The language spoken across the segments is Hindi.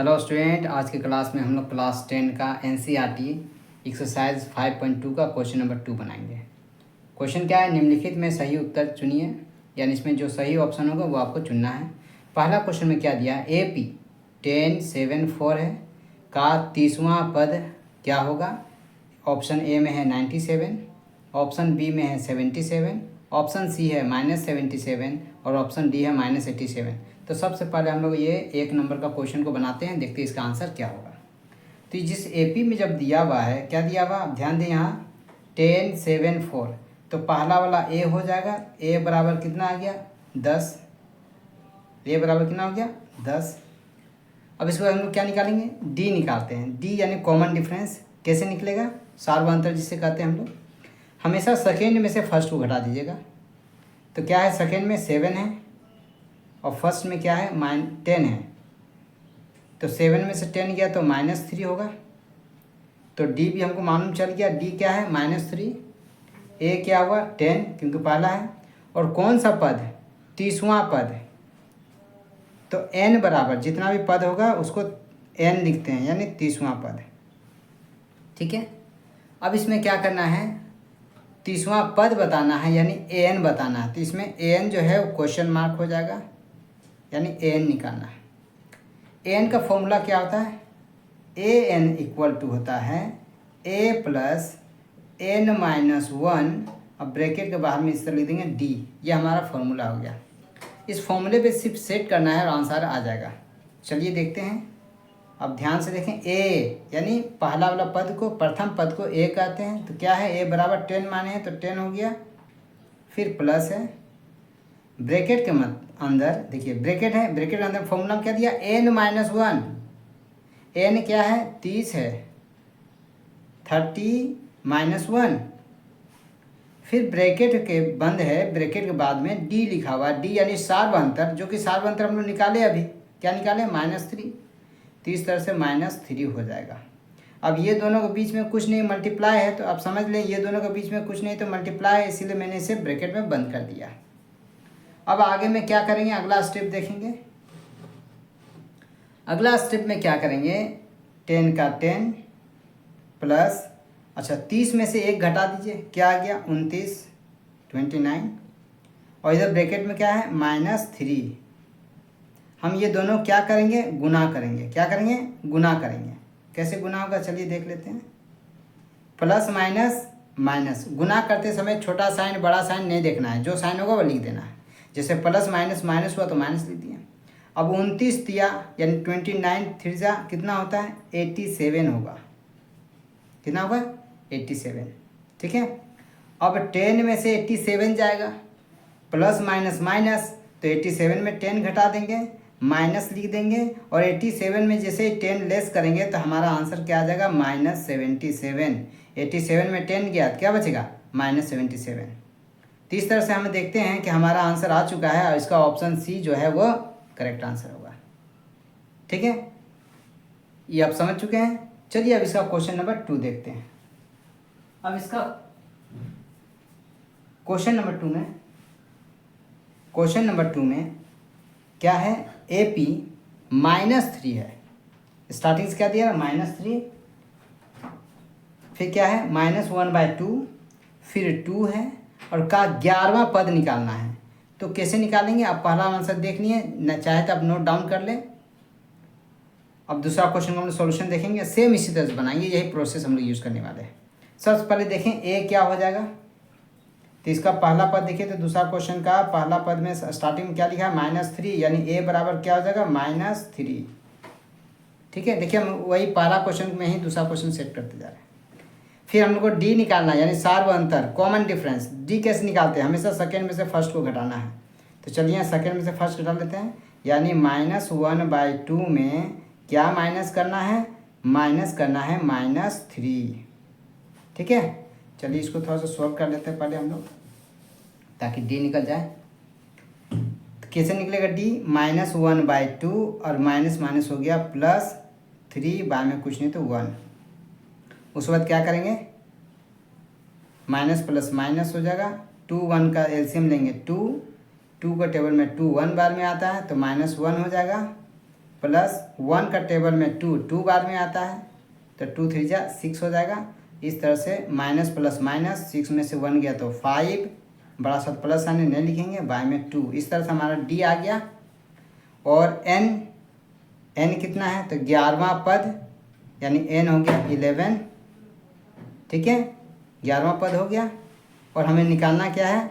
हेलो स्टूडेंट, आज की क्लास में हम लोग क्लास 10 का एनसीईआरटी एक्सरसाइज 5.2 का क्वेश्चन नंबर 2 बनाएंगे। क्वेश्चन क्या है, निम्नलिखित में सही उत्तर चुनिए, यानी इसमें जो सही ऑप्शन होगा वो आपको चुनना है। पहला क्वेश्चन में क्या दिया है, AP 1074 है का 30वां पद क्या होगा। ऑप्शन ए में है 97, ऑप्शन बी में है 77, ऑप्शन सी है -77 और ऑप्शन डी है -87। तो सबसे पहले हम लोग ये एक नंबर का क्वेश्चन को बनाते हैं, देखते हैं इसका आंसर क्या होगा। तो जिस AP में जब दिया हुआ है, क्या दिया हुआ, ध्यान दें यहाँ 1074, तो पहला वाला ए हो जाएगा। ए बराबर कितना आ गया 10, ए बराबर कितना हो गया 10। अब इसको हम लोग क्या निकालेंगे, डी निकालते हैं। डी यानी कॉमन डिफरेंस कैसे निकलेगा, सार्वअंतर जिसे कहते हैं हम लोग। हमेशा सेकेंड में से फर्स्ट को घटा दीजिएगा। तो क्या है, सेकेंड में 7 है और फर्स्ट में क्या है -10 है। तो 7 में से 10 गया तो -3 होगा। तो डी भी हमको मालूम चल गया, डी क्या है -3। ए क्या हुआ 10 क्योंकि पहला है। और कौन सा पद, 30वां पद। तो n बराबर जितना भी पद होगा उसको n लिखते हैं, यानी 30वां पद। ठीक है, अब इसमें क्या करना है, 30वां पद बताना है, यानी an बताना है। तो इसमें an जो है वो क्वेश्चन मार्क हो जाएगा, यानी an निकालना है। an का फॉर्मूला क्या होता है, an इक्वल टू होता है a प्लस n-1, अब ब्रैकेट के बाहर में इस तरह लिख देंगे d। ये हमारा फॉर्मूला हो गया। इस फॉर्मूले पे सिर्फ सेट करना है और आंसर आ जाएगा। चलिए देखते हैं। अब ध्यान से देखें, a यानी पहला वाला पद को, प्रथम पद को a कहते हैं। तो क्या है, a बराबर 10 माने हैं तो 10 हो गया, फिर प्लस है ब्रैकेट के अंदर। देखिए ब्रैकेट है, ब्रैकेट के अंदर फॉर्मूला क्या दिया, n-1। n क्या है 30 है, 30-1। फिर ब्रैकेट के बंद है, ब्रैकेट के बाद में डी लिखा हुआ है। डी यानी सार्वअंतर, जो कि सार्वअंतर हम लोग निकाले अभी। क्या निकाले, -3। तो इस तरह से -3 हो जाएगा। अब ये दोनों के बीच में कुछ नहीं, मल्टीप्लाई है। तो आप समझ लें ये दोनों के बीच में कुछ नहीं तो मल्टीप्लाई है, इसीलिए मैंने इसे ब्रैकेट में बंद कर दिया। अब आगे में क्या करेंगे, अगला स्टेप देखेंगे। अगला स्टेप में क्या करेंगे, 10 का 10 प्लस, अच्छा 30 में से 1 घटा दीजिए, क्या आ गया 29। और इधर ब्रैकेट में क्या है -3। हम ये दोनों क्या करेंगे, गुना करेंगे। क्या करेंगे, गुना करेंगे। कैसे गुना होगा चलिए देख लेते हैं। प्लस माइनस माइनस, गुना करते समय छोटा साइन बड़ा साइन नहीं देखना है, जो साइन होगा वो लिख देना है। जैसे प्लस माइनस माइनस हुआ तो माइनस लिख दिया। अब 29 दिया, यानी 29 3 कितना होता है 87 होगा। कितना होगा 87। ठीक है, अब 10 में से 87 जाएगा, प्लस माइनस माइनस, तो 87 में 10 घटा देंगे, माइनस लिख देंगे। और 87 में जैसे 10 लेस करेंगे तो हमारा आंसर क्या आ जाएगा -77। 87 में 10 गया, क्या बचेगा -77। तो इस तरह से हम देखते हैं कि हमारा आंसर आ चुका है और इसका ऑप्शन सी जो है वो करेक्ट आंसर होगा। ठीक है, ये आप समझ चुके हैं। चलिए अब इसका क्वेश्चन नंबर 2 देखते हैं। अब इसका क्वेश्चन नंबर 2 में क्या है, AP -3 है। स्टार्टिंग से क्या दिया -3, फिर क्या है -1/2, फिर 2 है और का 11वां पद निकालना है। तो कैसे निकालेंगे, आप पहला आंसर देख लिए न, चाहे तो आप नोट डाउन कर लें। अब दूसरा क्वेश्चन का हम लोग सोल्यूशन देखेंगे, सेम इसी तरह से बनाएंगे, यही प्रोसेस हम लोग यूज़ करने वाले हैं। सबसे पहले देखें ए क्या हो जाएगा। तो इसका पहला पद देखिए, तो दूसरा क्वेश्चन का पहला पद में स्टार्टिंग में क्या लिखा है -3, यानी ए बराबर क्या हो जाएगा -3। ठीक है, देखिए हम वही पहला क्वेश्चन में ही दूसरा क्वेश्चन सेट करते जा रहे हैं। फिर हम लोग को डी निकालना है, यानी सार्वअंतर कॉमन डिफरेंस। डी कैसे निकालते हैं, हमेशा सेकेंड में से फर्स्ट को घटाना है। तो चलिए सेकेंड में से फर्स्ट घटा लेते हैं, यानी -1/2 में क्या माइनस करना है, माइनस करना है -3। ठीक है, चलिए इसको थोड़ा सा सॉल्व कर लेते हैं पहले हम लोग, ताकि डी निकल जाए। तो कैसे निकलेगा डी, -1/2 और माइनस माइनस हो गया +3, बाय में कुछ नहीं तो 1। उसके बाद क्या करेंगे, माइनस प्लस माइनस हो जाएगा, 2 1 का एलसीएम लेंगे 2 का टेबल में 2 1 बार में आता है तो -1 हो जाएगा, प्लस 1 का टेबल में 2 बार में आता है, तो 2 3 जा 6 हो जाएगा। इस तरह से माइनस प्लस माइनस, 6 में से 1 गया तो 5, बड़ा सा प्लस आने नहीं लिखेंगे, बाय में 2। इस तरह से हमारा डी आ गया। और एन कितना है, तो 11वां पद, यानी एन हो गया 11। ठीक है, 11वां पद हो गया। और हमें निकालना क्या है,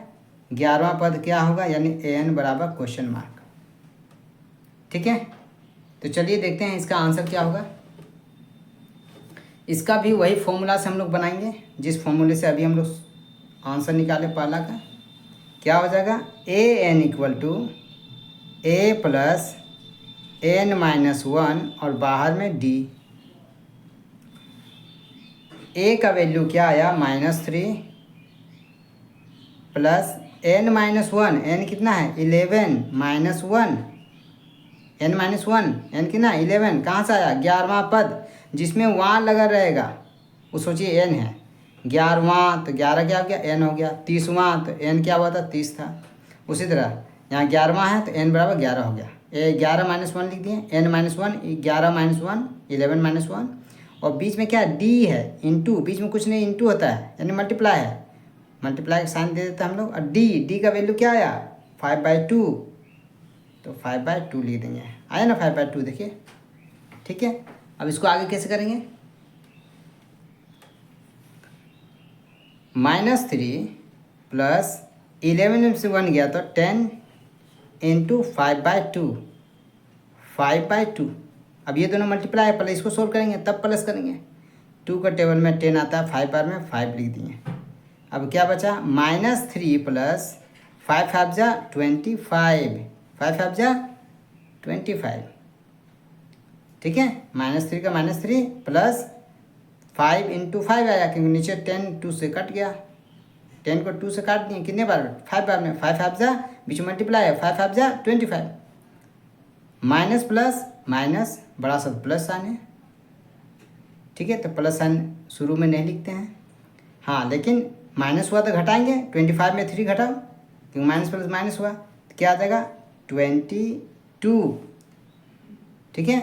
11वां पद क्या होगा, यानी एन बराबर क्वेश्चन मार्क। ठीक है, तो चलिए देखते हैं इसका आंसर क्या होगा। इसका भी वही फॉर्मूला से हम लोग बनाएंगे, जिस फॉर्मूले से अभी हम लोग आंसर निकाले पहला का। क्या हो जाएगा, A N equal to A plus N minus 1 और बाहर में डी। ए का वैल्यू क्या आया, -3 प्लस एन माइनस 1, एन कितना है 11 माइनस 1, एन माइनस 1, एन कितना 11, कहाँ से आया 11वां पद, जिसमें वहाँ लगा रहेगा वो सोचिए एन है। 11वां तो 11 क्या हो गया, एन हो गया। 30वां तो एन क्या हुआ था, 30 था। उसी तरह यहाँ 11वां है तो एन बराबर 11 हो गया। 11 माइनस 1 लिख दिए, एन माइनस 1, 11 माइनस 1 11 माइनस 1। और बीच में क्या डी है, इंटू, बीच में कुछ नहीं, इंटू होता है यानी मल्टीप्लाई है, मल्टीप्लाई का साइन दे देते हैं हम लोग। और डी का वैल्यू क्या आया 5/2, तो 5/2 लिख देंगे, आया ना 5/2, देखिए। ठीक है, अब इसको आगे कैसे करेंगे, -3 प्लस 11 में से 1 गया तो 10 इंटू 5/2, 5/2। अब ये दोनों मल्टीप्लाई है, पहले इसको सोल्व करेंगे तब प्लस करेंगे। 2 का टेबल में 10 आता है, 5 बार में 5 लिख दिए। अब क्या बचा, -3 प्लस 5 5 जा 25, 5 5 जा 25। ठीक है, -3 का -3 प्लस 5 इंटू 5 आया, क्योंकि नीचे 10 2 से कट गया, 10 को 2 से काट दिए, कितने बार 5 बार में, 5 5 जा, बीच में मल्टीप्लाई है, 5 5 जा 25, माइनस प्लस माइनस, बड़ा सा प्लस साइन है। ठीक है, तो प्लस साइन शुरू में नहीं लिखते हैं, हाँ, लेकिन माइनस हुआ तो घटाएंगे, 25 में 3 घटाओ, क्योंकि माइनस प्लस माइनस हुआ तो क्या आ जाएगा 22। ठीक है,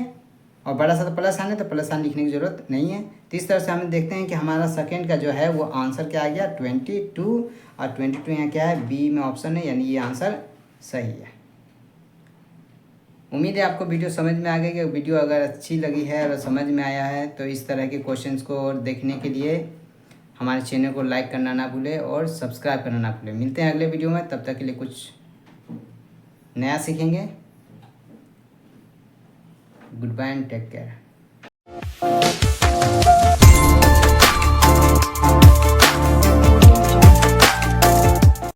और बड़ा सा तो प्लस साइन है, तो प्लस साइन लिखने की ज़रूरत नहीं है। तो इस तरह से हम देखते हैं कि हमारा सेकंड का जो है वो आंसर क्या आ गया 22, और 22 यहाँ क्या है, बी में ऑप्शन है, यानी ये आंसर सही है। उम्मीद है आपको वीडियो समझ में आ गई। कि वीडियो अगर अच्छी लगी है और समझ में आया है तो इस तरह के क्वेश्चंस को देखने के लिए हमारे चैनल को लाइक करना ना भूलें और सब्सक्राइब करना ना भूलें। मिलते हैं अगले वीडियो में, तब तक के लिए कुछ नया सीखेंगे। Good bye and take care.